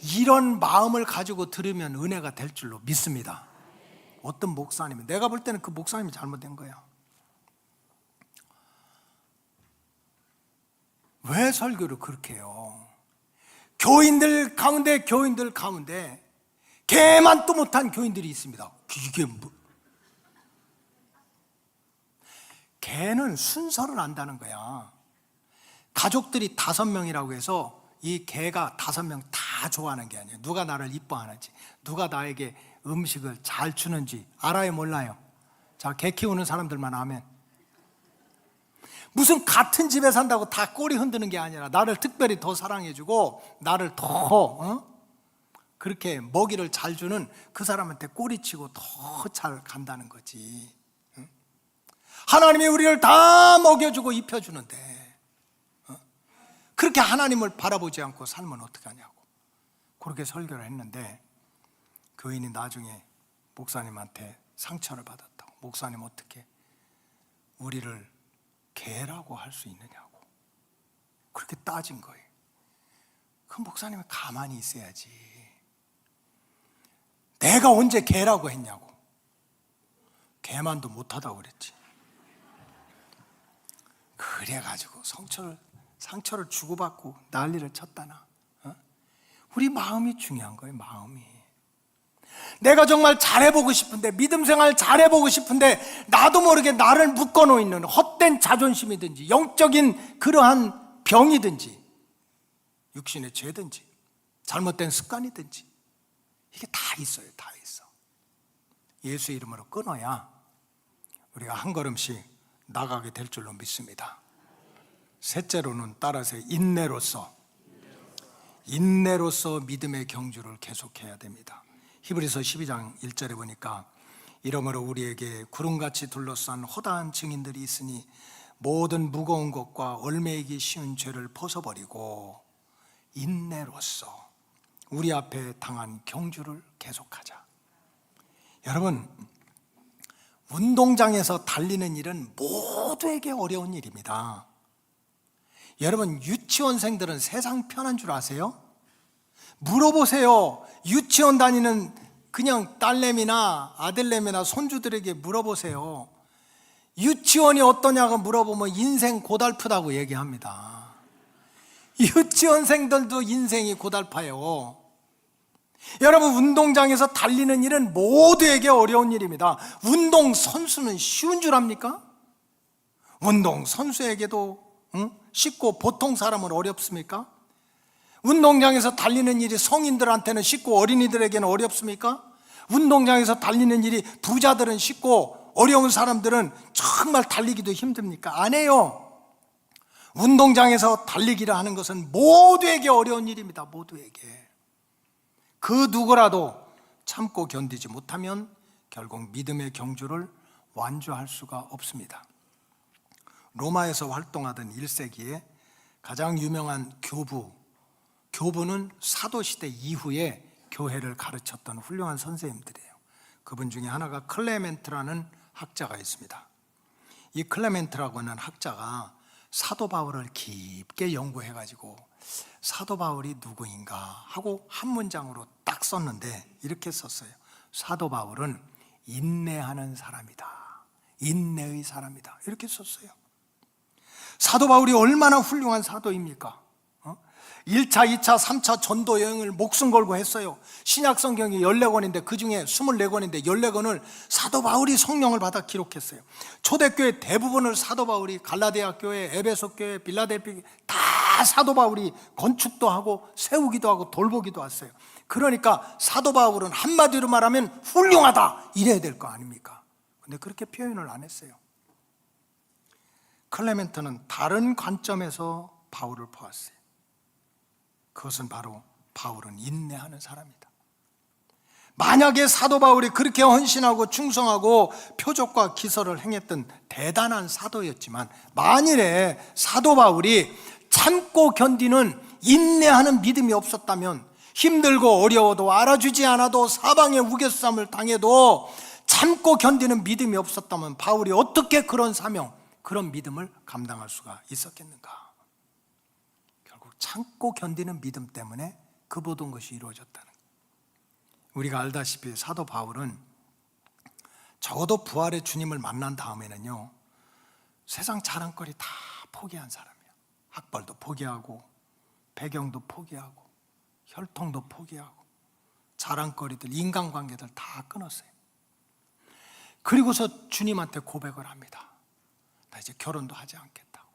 이런 마음을 가지고 들으면 은혜가 될 줄로 믿습니다. 어떤 목사님은, 내가 볼 때는 그 목사님이 잘못된 거야. 왜 설교를 그렇게 해요? 교인들 가운데 개만도 못한 교인들이 있습니다. 이게 개는 순서를 안다는 거야. 가족들이 5명이라고 해서 이 개가 5명 다 좋아하는 게 아니에요. 누가 나를 이뻐하는지, 누가 나에게 음식을 잘 주는지 알아요, 몰라요? 자, 개 키우는 사람들만 아멘. 무슨 같은 집에 산다고 다 꼬리 흔드는 게 아니라 나를 특별히 더 사랑해주고 나를 더 그렇게 먹이를 잘 주는 그 사람한테 꼬리치고 더 잘 간다는 거지. 하나님이 우리를 다 먹여주고 입혀주는데 그렇게 하나님을 바라보지 않고 살면 어떡하냐고 그렇게 설교를 했는데, 교인이 나중에 목사님한테 상처를 받았다고. 목사님, 어떻게 우리를 개라고 할 수 있느냐고 그렇게 따진 거예요. 그 목사님은 가만히 있어야지. 내가 언제 개라고 했냐고. 개만도 못하다고 그랬지. 그래가지고 상처를 주고받고 난리를 쳤다나. 우리 마음이 중요한 거예요. 마음이. 내가 정말 잘해보고 싶은데, 믿음 생활 잘해보고 싶은데 나도 모르게 나를 묶어놓는 헛된 자존심이든지 영적인 그러한 병이든지 육신의 죄든지 잘못된 습관이든지 이게 다 있어요. 다 있어. 예수 이름으로 끊어야 우리가 한 걸음씩 나가게 될 줄로 믿습니다. 셋째로는 따라서 인내로서 믿음의 경주를 계속해야 됩니다. 히브리서 12장 1절에 보니까 이러므로 우리에게 구름같이 둘러싼 허다한 증인들이 있으니 모든 무거운 것과 얽매이기 쉬운 죄를 벗어버리고 인내로서 우리 앞에 당한 경주를 계속하자. 여러분, 운동장에서 달리는 일은 모두에게 어려운 일입니다. 여러분, 유치원생들은 세상 편한 줄 아세요? 물어보세요. 유치원 다니는 그냥 딸내미나 아들내미나 손주들에게 물어보세요. 유치원이 어떠냐고 물어보면 인생 고달프다고 얘기합니다. 유치원생들도 인생이 고달파요. 여러분, 운동장에서 달리는 일은 모두에게 어려운 일입니다. 운동선수는 쉬운 줄 압니까? 운동선수에게도 쉽고 보통 사람은 어렵습니까? 운동장에서 달리는 일이 성인들한테는 쉽고 어린이들에게는 어렵습니까? 운동장에서 달리는 일이 부자들은 쉽고 어려운 사람들은 정말 달리기도 힘듭니까? 안 해요. 운동장에서 달리기를 하는 것은 모두에게 어려운 일입니다. 모두에게. 그 누구라도 참고 견디지 못하면 결국 믿음의 경주를 완주할 수가 없습니다. 로마에서 활동하던 1세기에 가장 유명한 교부는 사도시대 이후에 교회를 가르쳤던 훌륭한 선생님들이에요. 그분 중에 하나가 클레멘트라는 학자가 있습니다. 이 클레멘트라고 하는 학자가 사도 바울을 깊게 연구해가지고 사도 바울이 누구인가 하고 한 문장으로 딱 썼는데 이렇게 썼어요. 사도 바울은 인내하는 사람이다. 인내의 사람이다. 이렇게 썼어요. 사도 바울이 얼마나 훌륭한 사도입니까? 1차, 2차, 3차 전도 여행을 목숨 걸고 했어요. 신약 성경이 14권인데 그 중에 24권인데 14권을 사도 바울이 성령을 받아 기록했어요. 초대교회 대부분을 사도 바울이, 갈라디아 교회, 에베소 교회, 빌라델피 다 사도 바울이 건축도 하고 세우기도 하고 돌보기도 했어요. 그러니까 사도 바울은 한마디로 말하면 훌륭하다 이래야 될 거 아닙니까? 근데 그렇게 표현을 안 했어요. 클레멘트는 다른 관점에서 바울을 보았어요. 그것은 바로 바울은 인내하는 사람이다. 만약에 사도 바울이 그렇게 헌신하고 충성하고 표적과 기설을 행했던 대단한 사도였지만, 만일에 사도 바울이 참고 견디는 인내하는 믿음이 없었다면, 힘들고 어려워도 알아주지 않아도 사방에 우겨쌈을 당해도 참고 견디는 믿음이 없었다면 바울이 어떻게 그런 사명, 그런 믿음을 감당할 수가 있었겠는가? 결국 참고 견디는 믿음 때문에 그 모든 것이 이루어졌다는 거예요. 우리가 알다시피 사도 바울은 적어도 부활의 주님을 만난 다음에는요, 세상 자랑거리 다 포기한 사람이에요. 학벌도 포기하고 배경도 포기하고 혈통도 포기하고 자랑거리들, 인간관계들 다 끊었어요. 그리고서 주님한테 고백을 합니다. 나 이제 결혼도 하지 않겠다고.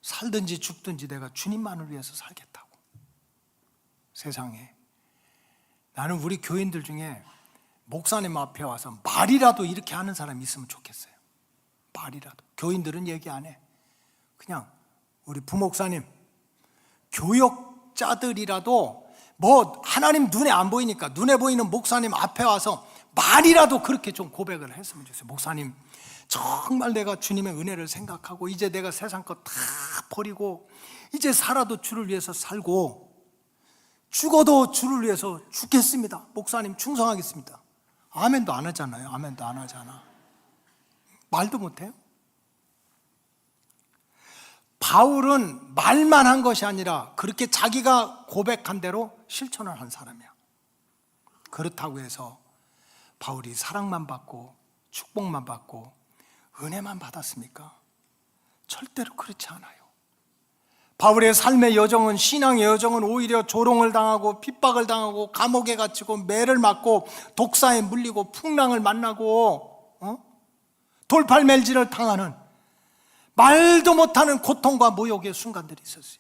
살든지 죽든지 내가 주님만을 위해서 살겠다고. 세상에, 나는 우리 교인들 중에 목사님 앞에 와서 말이라도 이렇게 하는 사람이 있으면 좋겠어요. 말이라도. 교인들은 얘기 안 해. 그냥 우리 부목사님, 교역자들이라도 뭐 하나님 눈에 안 보이니까 눈에 보이는 목사님 앞에 와서 말이라도 그렇게 좀 고백을 했으면 좋겠어요. 목사님, 정말 내가 주님의 은혜를 생각하고 이제 내가 세상 거 다 버리고 이제 살아도 주를 위해서 살고 죽어도 주를 위해서 죽겠습니다. 목사님 충성하겠습니다. 아멘도 안 하잖아요. 아멘도 안 하잖아. 말도 못해요. 바울은 말만 한 것이 아니라 그렇게 자기가 고백한 대로 실천을 한 사람이야. 그렇다고 해서 바울이 사랑만 받고 축복만 받고 은혜만 받았습니까? 절대로 그렇지 않아요. 바울의 삶의 여정은, 신앙의 여정은 오히려 조롱을 당하고 핍박을 당하고 감옥에 갇히고 매를 맞고 독사에 물리고 풍랑을 만나고 돌팔매질을 당하는 말도 못하는 고통과 모욕의 순간들이 있었어요.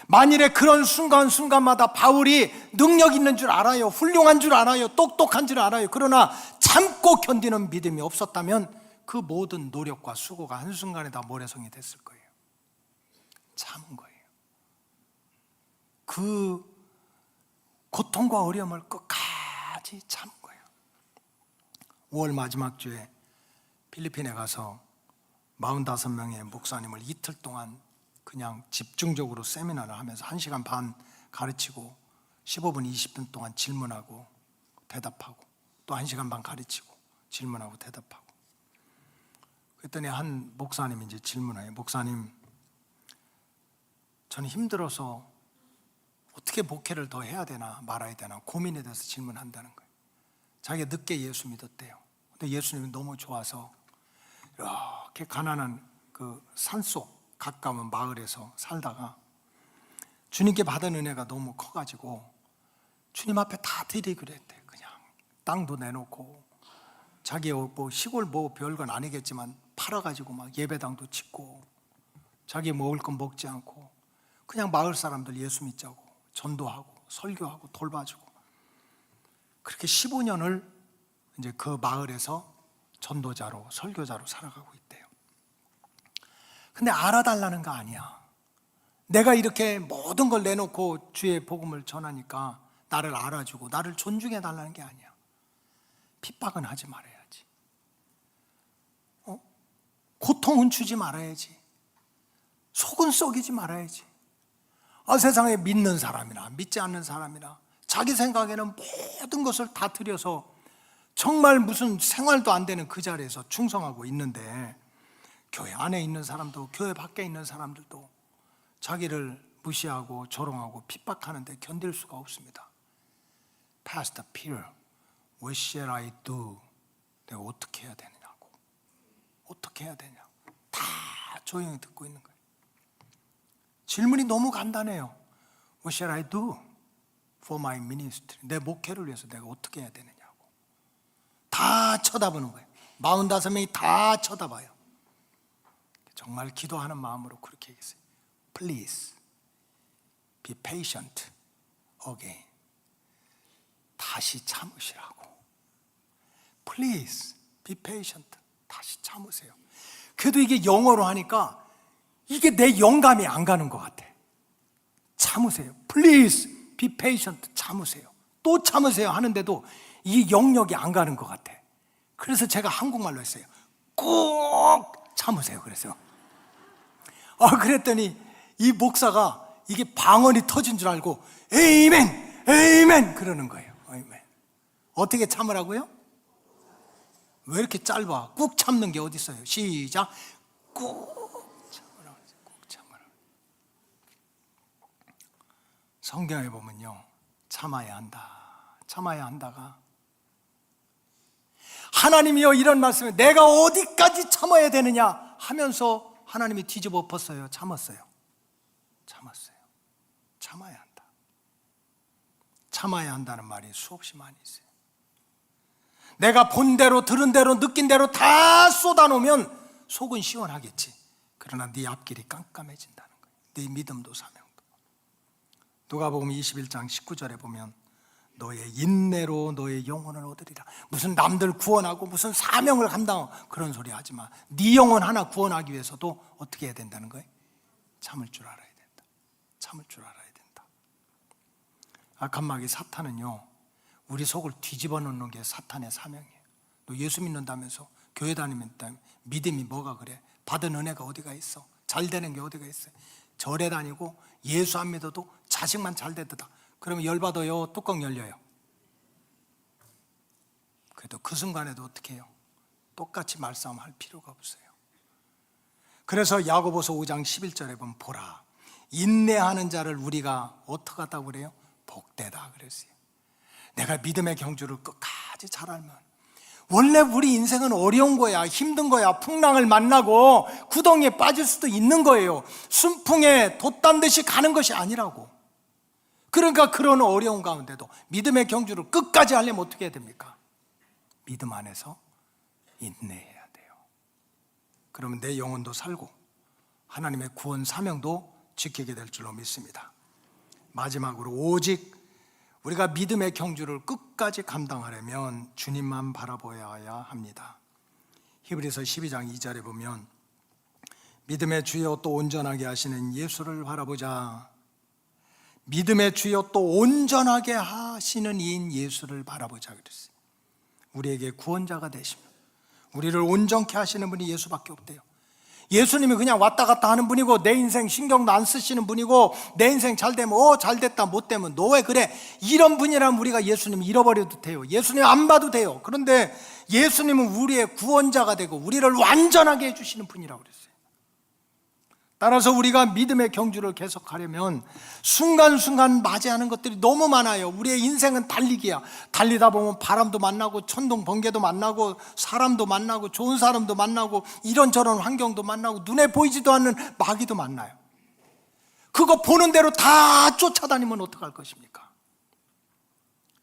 만일에 그런 순간순간마다 바울이 능력 있는 줄 알아요. 훌륭한 줄 알아요. 똑똑한 줄 알아요. 그러나 참고 견디는 믿음이 없었다면 그 모든 노력과 수고가 한순간에 다 모래성이 됐을 거예요. 참은 거예요. 그 고통과 어려움을 끝까지 참은 거예요. 5월 마지막 주에 필리핀에 가서 45명의 목사님을 이틀 동안 그냥 집중적으로 세미나를 하면서 1시간 반 가르치고 15분, 20분 동안 질문하고 대답하고 또 1시간 반 가르치고 질문하고 대답하고. 그랬더니 한 목사님이 이제 질문해요. 목사님, 저는 힘들어서 어떻게 목회를 더 해야 되나 말아야 되나 고민에 대해서 질문한다는 거예요. 자기가 늦게 예수 믿었대요. 근데 예수님이 너무 좋아서 이렇게 가난한 그 산속 가까운 마을에서 살다가 주님께 받은 은혜가 너무 커가지고 주님 앞에 다 드리기로 했대. 그냥 땅도 내놓고 자기 뭐 시골 뭐 별건 아니겠지만 팔아가지고 막 예배당도 짓고 자기 먹을 건 먹지 않고 그냥 마을 사람들 예수 믿자고 전도하고 설교하고 돌봐주고 그렇게 15년을 이제 그 마을에서 전도자로 설교자로 살아가고 있대요. 근데 알아달라는 거 아니야. 내가 이렇게 모든 걸 내놓고 주의 복음을 전하니까 나를 알아주고 나를 존중해 달라는 게 아니야. 핍박은 하지 말아야지. 고통은 주지 말아야지. 속은 썩이지 말아야지. 세상에 믿는 사람이나 믿지 않는 사람이나 자기 생각에는 모든 것을 다 들여서 정말 무슨 생활도 안 되는 그 자리에서 충성하고 있는데 교회 안에 있는 사람도 교회 밖에 있는 사람들도 자기를 무시하고 조롱하고 핍박하는데 견딜 수가 없습니다. Pastor Peter, what shall I do? 내가 어떻게 해야 되느냐고. 어떻게 해야 되냐. 다 조용히 듣고 있는 거예요. 질문이 너무 간단해요. What shall I do for my ministry? 내 목회를 위해서 내가 어떻게 해야 되느냐고. 다 쳐다보는 거예요. 45명이 다 쳐다봐요. 정말 기도하는 마음으로 그렇게 얘기했어요. Please be patient again. 다시 참으시라고. Please be patient. 다시 참으세요. 그래도 이게 영어로 하니까 이게 내 영감이 안 가는 것 같아. 참으세요. Please be patient. 참으세요. 또 참으세요 하는데도 이 영역이 안 가는 것 같아. 그래서 제가 한국말로 했어요. 꼭 참으세요. 그래서 그랬더니 이 목사가 이게 방언이 터진 줄 알고 에이멘, 에이멘 그러는 거예요. 에이멘. 어떻게 참으라고요? 왜 이렇게 짧아? 꾹 참는 게 어디 있어요? 시작. 꾹 참으라. 꾹 참으라. 성경에 보면요, 참아야 한다. 참아야 한다가 하나님이요 이런 말씀에 내가 어디까지 참아야 되느냐 하면서 하나님이 뒤집어 엎었어요. 참았어요. 참았어요. 참아야 한다. 참아야 한다는 말이 수없이 많이 있어요. 내가 본 대로 들은 대로 느낀 대로 다 쏟아놓으면 속은 시원하겠지. 그러나 네 앞길이 깜깜해진다는 거예요. 네 믿음도 사명도. 누가복음 21장 19절에 보면 너의 인내로 너의 영혼을 얻으리라. 무슨 남들 구원하고 무슨 사명을 감당하고 그런 소리 하지 마. 네 영혼 하나 구원하기 위해서도 어떻게 해야 된다는 거예요? 참을 줄 알아야 된다. 참을 줄 알아야 된다. 악한 마귀 사탄은요, 우리 속을 뒤집어 놓는 게 사탄의 사명이에요. 너 예수 믿는다면서 교회 다니면 믿음이 뭐가 그래? 받은 은혜가 어디가 있어? 잘 되는 게 어디가 있어요? 절에 다니고 예수 안 믿어도 자식만 잘 되더라. 그러면 열받아요? 뚜껑 열려요? 그래도 그 순간에도 어떻게 해요? 똑같이 말싸움할 필요가 없어요. 그래서 야고보서 5장 11절에 보면 보라, 인내하는 자를 우리가 어떻게 하다고 그래요? 복되다 그랬어요. 내가 믿음의 경주를 끝까지 잘 알면, 원래 우리 인생은 어려운 거야, 힘든 거야. 풍랑을 만나고 구덩이에 빠질 수도 있는 거예요. 순풍에 돛단 듯이 가는 것이 아니라고. 그러니까 그런 어려운 가운데도 믿음의 경주를 끝까지 하려면 어떻게 해야 됩니까? 믿음 안에서 인내해야 돼요. 그러면 내 영혼도 살고 하나님의 구원 사명도 지키게 될 줄로 믿습니다. 마지막으로 오직 우리가 믿음의 경주를 끝까지 감당하려면 주님만 바라보아야 합니다. 히브리서 12장 2절에 보면 믿음의 주여 또 온전하게 하시는 예수를 바라보자. 믿음의 주여 또 온전하게 하시는 이인 예수를 바라보자 그랬어요. 우리에게 구원자가 되시며 우리를 온전케 하시는 분이 예수밖에 없대요. 예수님이 그냥 왔다 갔다 하는 분이고 내 인생 신경도 안 쓰시는 분이고 내 인생 잘 되면 잘 됐다, 못 되면 너 왜 그래, 이런 분이라면 우리가 예수님 잃어버려도 돼요. 예수님 안 봐도 돼요. 그런데 예수님은 우리의 구원자가 되고 우리를 완전하게 해주시는 분이라고 그랬어요. 따라서 우리가 믿음의 경주를 계속하려면 순간순간 맞이하는 것들이 너무 많아요. 우리의 인생은 달리기야. 달리다 보면 바람도 만나고 천둥 번개도 만나고 사람도 만나고 좋은 사람도 만나고 이런저런 환경도 만나고 눈에 보이지도 않는 마귀도 만나요. 그거 보는 대로 다 쫓아다니면 어떡할 것입니까?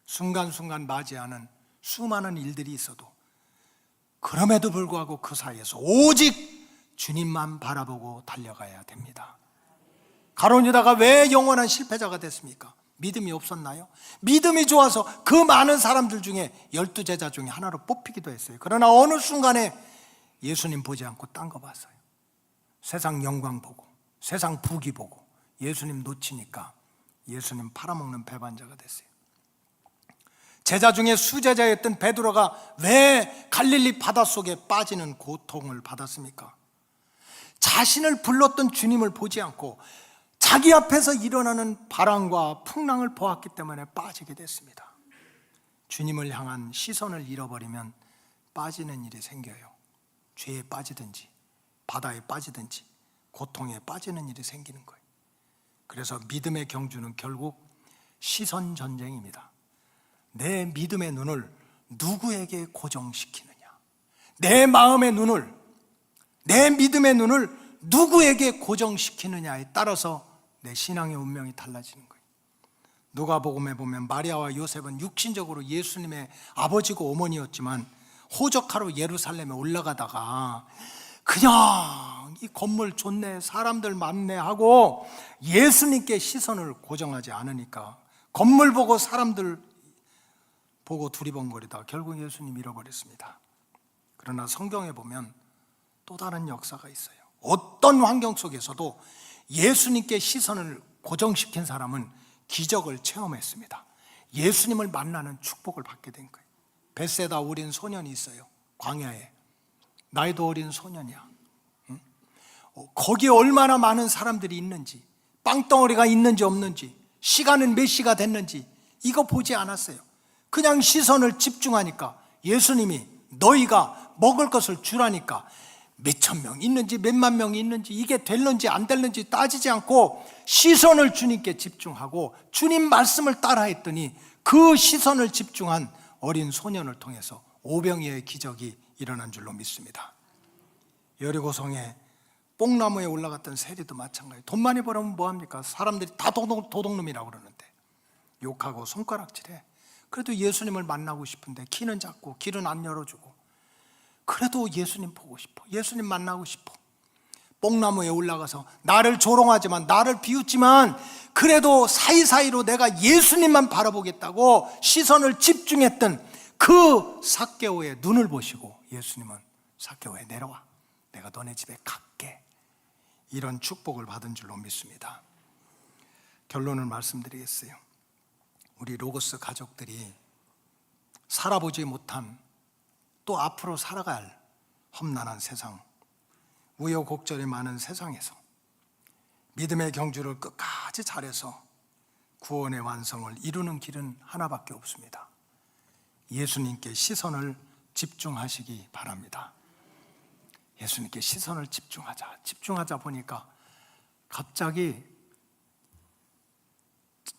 순간순간 맞이하는 수많은 일들이 있어도 그럼에도 불구하고 그 사이에서 오직 주님만 바라보고 달려가야 됩니다. 가룟 유다가 왜 영원한 실패자가 됐습니까? 믿음이 없었나요? 믿음이 좋아서 그 많은 사람들 중에 12제자 중에 하나로 뽑히기도 했어요. 그러나 어느 순간에 예수님 보지 않고 딴 거 봤어요. 세상 영광 보고 세상 부귀 보고 예수님 놓치니까 예수님 팔아먹는 배반자가 됐어요. 제자 중에 수제자였던 베드로가 왜 갈릴리 바닷속에 빠지는 고통을 받았습니까? 자신을 불렀던 주님을 보지 않고 자기 앞에서 일어나는 바람과 풍랑을 보았기 때문에 빠지게 됐습니다. 주님을 향한 시선을 잃어버리면 빠지는 일이 생겨요. 죄에 빠지든지 바다에 빠지든지 고통에 빠지는 일이 생기는 거예요. 그래서 믿음의 경주는 결국 시선 전쟁입니다. 내 믿음의 눈을 누구에게 고정시키느냐, 내 마음의 눈을, 내 믿음의 눈을 누구에게 고정시키느냐에 따라서 내 신앙의 운명이 달라지는 거예요. 누가복음에 보면 마리아와 요셉은 육신적으로 예수님의 아버지고 어머니였지만 호적하러 예루살렘에 올라가다가 그냥 이 건물 좋네, 사람들 많네 하고 예수님께 시선을 고정하지 않으니까 건물 보고 사람들 보고 두리번거리다 결국 예수님 잃어버렸습니다. 그러나 성경에 보면 또 다른 역사가 있어요. 어떤 환경 속에서도 예수님께 시선을 고정시킨 사람은 기적을 체험했습니다. 예수님을 만나는 축복을 받게 된 거예요. 벳세다 어린 소년이 있어요. 광야에. 나이도 어린 소년이야. 거기에 얼마나 많은 사람들이 있는지, 빵덩어리가 있는지 없는지, 시간은 몇 시가 됐는지 이거 보지 않았어요. 그냥 시선을 집중하니까 예수님이 너희가 먹을 것을 주라니까 몇천 명 있는지 몇만 명이 있는지 이게 될는지 안 될는지 따지지 않고 시선을 주님께 집중하고 주님 말씀을 따라했더니 그 시선을 집중한 어린 소년을 통해서 오병이어의 기적이 일어난 줄로 믿습니다. 여리고성에 뽕나무에 올라갔던 세리도 마찬가지예요. 돈 많이 벌으면 뭐합니까? 사람들이 다 도둑놈이라고 그러는데 욕하고 손가락질해. 그래도 예수님을 만나고 싶은데 키는 작고 길은 안 열어주고 그래도 예수님 보고 싶어. 예수님 만나고 싶어. 뽕나무에 올라가서 나를 조롱하지만, 나를 비웃지만 그래도 사이사이로 내가 예수님만 바라보겠다고 시선을 집중했던 그 삭개오의 눈을 보시고 예수님은 삭개오에 내려와, 내가 너네 집에 갈게, 이런 축복을 받은 줄로 믿습니다. 결론을 말씀드리겠어요. 우리 로고스 가족들이 살아보지 못한, 또 앞으로 살아갈 험난한 세상, 우여곡절이 많은 세상에서 믿음의 경주를 끝까지 잘해서 구원의 완성을 이루는 길은 하나밖에 없습니다. 예수님께 시선을 집중하시기 바랍니다. 예수님께 시선을 집중하자 보니까 갑자기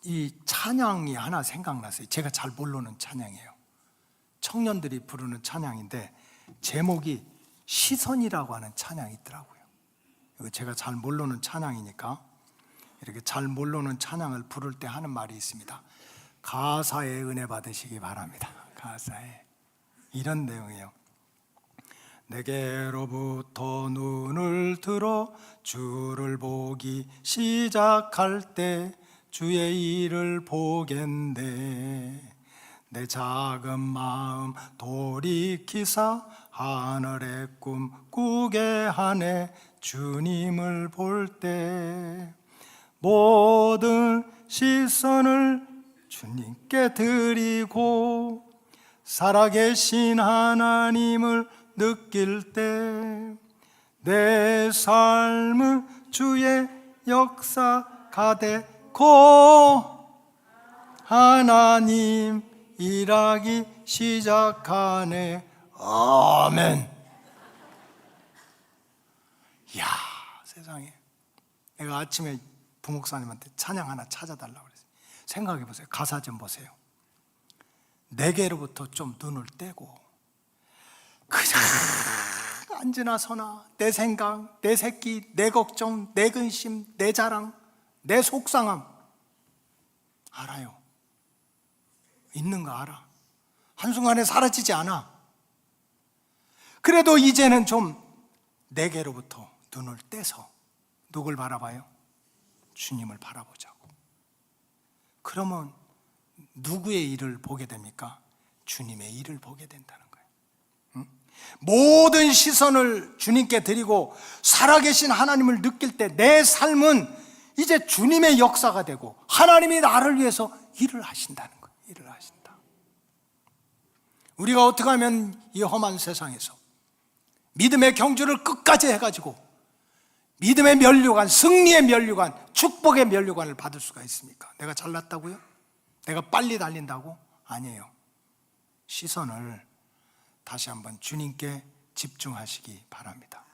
이 찬양이 하나 생각났어요. 제가 잘 모르는 찬양이에요. 청년들이 부르는 찬양인데 제목이 시선이라고 하는 찬양이 있더라고요. 이거 제가 잘 모르는 찬양이니까 이렇게 잘 모르는 찬양을 부를 때 하는 말이 있습니다. 가사에 은혜 받으시기 바랍니다. 가사에 이런 내용이에요. 내게로부터 눈을 들어 주를 보기 시작할 때 주의 일을 보겠네. 내 작은 마음 돌이키사 하늘의 꿈 꾸게 하네. 주님을 볼 때 모든 시선을 주님께 드리고 살아계신 하나님을 느낄 때 내 삶은 주의 역사가 되고 하나님 일하기 시작하네. 아멘. 이야, 세상에. 내가 아침에 부목사님한테 찬양 하나 찾아달라고 그랬어요. 생각해 보세요. 가사 좀 보세요. 내게로부터 좀 눈을 떼고 그냥 앉으나 서나 내 생각, 내 새끼, 내 걱정, 내 근심, 내 자랑, 내 속상함 알아요. 있는 거 알아. 한순간에 사라지지 않아. 그래도 이제는 좀 내게로부터 눈을 떼서 누굴 바라봐요? 주님을 바라보자고. 그러면 누구의 일을 보게 됩니까? 주님의 일을 보게 된다는 거예요. 응? 모든 시선을 주님께 드리고 살아계신 하나님을 느낄 때 내 삶은 이제 주님의 역사가 되고 하나님이 나를 위해서 일을 하신다는 거예요. 일을 하신다. 우리가 어떻게 하면 이 험한 세상에서 믿음의 경주를 끝까지 해가지고 믿음의 면류관, 승리의 면류관, 축복의 면류관을 받을 수가 있습니까? 내가 잘났다고요? 내가 빨리 달린다고? 아니에요. 시선을 다시 한번 주님께 집중하시기 바랍니다.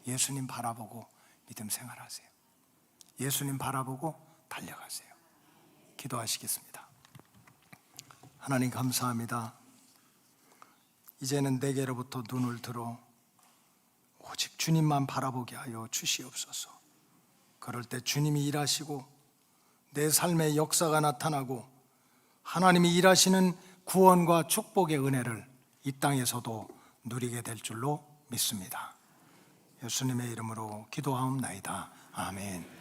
예수님 바라보고 믿음 생활하세요. 예수님 바라보고 달려가세요. 기도하시겠습니다. 하나님 감사합니다. 이제는 내게로부터 눈을 들어 오직 주님만 바라보게 하여 주시옵소서. 그럴 때 주님이 일하시고 내 삶의 역사가 나타나고 하나님이 일하시는 구원과 축복의 은혜를 이 땅에서도 누리게 될 줄로 믿습니다. 예수님의 이름으로 기도하옵나이다. 아멘.